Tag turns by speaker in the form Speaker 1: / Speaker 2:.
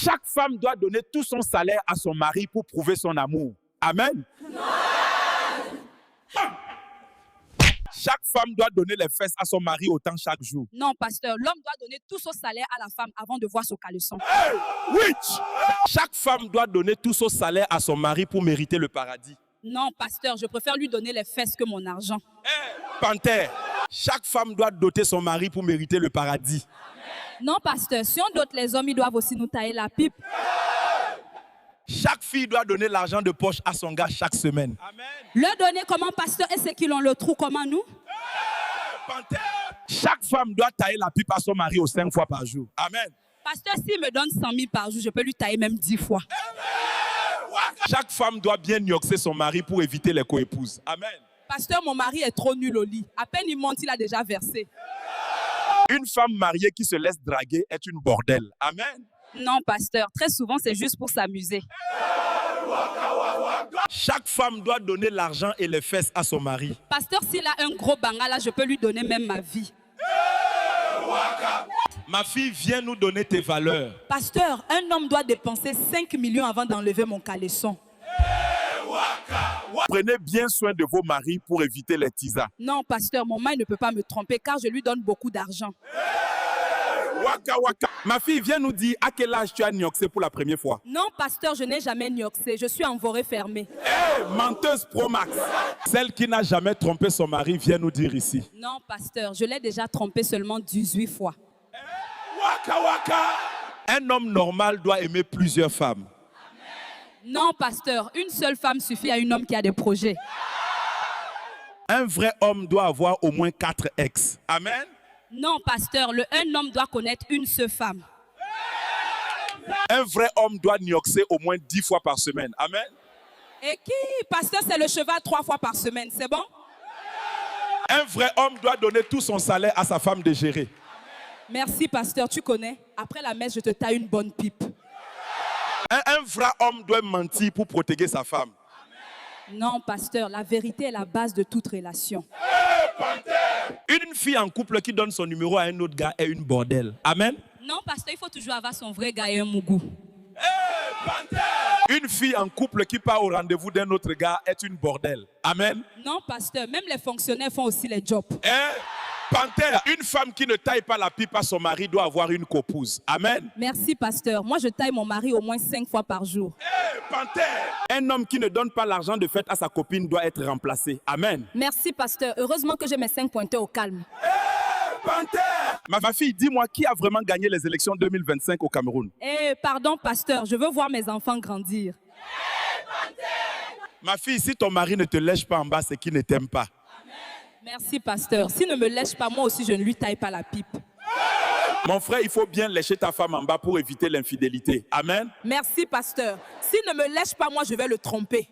Speaker 1: Chaque femme doit donner tout son salaire à son mari pour prouver son amour. Amen. Chaque femme doit donner les fesses à son mari autant chaque jour.
Speaker 2: Non, pasteur, l'homme doit donner tout son salaire à la femme avant de voir son caleçon.
Speaker 1: Witch! Chaque femme doit donner tout son salaire à son mari pour mériter le paradis.
Speaker 2: Non, pasteur, je préfère lui donner les fesses que mon argent.
Speaker 1: Panthère! Chaque femme doit doter son mari pour mériter le paradis.
Speaker 2: Non, pasteur, si on dote les hommes, ils doivent aussi nous tailler la pipe.
Speaker 1: Chaque fille doit donner l'argent de poche à son gars chaque semaine.
Speaker 2: Le donner comment, pasteur, et ceux qui l'ont le trou, comment nous?
Speaker 1: Panthère! Chaque femme doit tailler la pipe à son mari 5 fois par jour. Amen.
Speaker 2: Pasteur, s'il me donne 100 000 par jour, je peux lui tailler même 10 fois.
Speaker 1: Chaque femme doit bien nioxer son mari pour éviter les coépouses. Amen.
Speaker 2: Pasteur, mon mari est trop nul au lit. À peine il monte, il a déjà versé.
Speaker 1: Une femme mariée qui se laisse draguer est une bordelle. Amen.
Speaker 2: Non, pasteur, très souvent, c'est juste pour s'amuser.
Speaker 1: Chaque femme doit donner l'argent et les fesses à son mari.
Speaker 2: Pasteur, s'il a un gros banga, là, je peux lui donner même ma vie.
Speaker 1: Ma fille, viens nous donner tes valeurs.
Speaker 2: Pasteur, un homme doit dépenser 5 millions avant d'enlever mon caleçon.
Speaker 1: Prenez bien soin de vos maris pour éviter les tisas.
Speaker 2: Non, pasteur, mon mari ne peut pas me tromper car je lui donne beaucoup d'argent.
Speaker 1: Waka waka. Ma fille, viens nous dire à quel âge tu as nioxé pour la première fois.
Speaker 2: Non, pasteur, je n'ai jamais nioxé. Je suis en forêt fermée.
Speaker 1: Menteuse Pro Max. Celle qui n'a jamais trompé son mari, viens nous dire ici.
Speaker 2: Non, pasteur, je l'ai déjà trompé seulement 18 fois.
Speaker 1: Waka waka. Un homme normal doit aimer plusieurs femmes.
Speaker 2: Non, pasteur, une seule femme suffit à un homme qui a des projets.
Speaker 1: Un vrai homme doit avoir au moins 4 ex. Amen.
Speaker 2: Non, pasteur, un homme doit connaître une seule femme.
Speaker 1: Un vrai homme doit nioxer au moins 10 fois par semaine. Amen.
Speaker 2: Et qui, pasteur, c'est le cheval 3 fois par semaine, c'est bon?
Speaker 1: Un vrai homme doit donner tout son salaire à sa femme de gérer.
Speaker 2: Merci, pasteur, tu connais. Après la messe, je te taille une bonne pipe.
Speaker 1: Un vrai homme doit mentir pour protéger sa femme.
Speaker 2: Non, pasteur, la vérité est la base de toute relation.
Speaker 1: Une fille en couple qui donne son numéro à un autre gars est une bordelle. Amen.
Speaker 2: Non, pasteur, il faut toujours avoir son vrai gars et un mougou.
Speaker 1: Une fille en couple qui part au rendez-vous d'un autre gars est une bordelle. Amen.
Speaker 2: Non, pasteur, même les fonctionnaires font aussi les jobs.
Speaker 1: Panthère, une femme qui ne taille pas la pipe à son mari doit avoir une copouse. Amen.
Speaker 2: Merci, pasteur. Moi, je taille mon mari au moins 5 fois par jour.
Speaker 1: Panthère, un homme qui ne donne pas l'argent de fête à sa copine doit être remplacé. Amen.
Speaker 2: Merci, pasteur. Heureusement que j'ai mes 5 pointeurs au calme.
Speaker 1: Panthère, ma fille, dis-moi qui a vraiment gagné les élections 2025 au Cameroun?
Speaker 2: Pardon, pasteur, je veux voir mes enfants grandir.
Speaker 1: Ma fille, si ton mari ne te lèche pas en bas, c'est qu'il ne t'aime pas.
Speaker 2: Merci, pasteur. S'il ne me lèche pas, moi aussi, je ne lui taille pas la pipe.
Speaker 1: Mon frère, il faut bien lécher ta femme en bas pour éviter l'infidélité. Amen.
Speaker 2: Merci, pasteur. S'il ne me lèche pas, moi, je vais le tromper.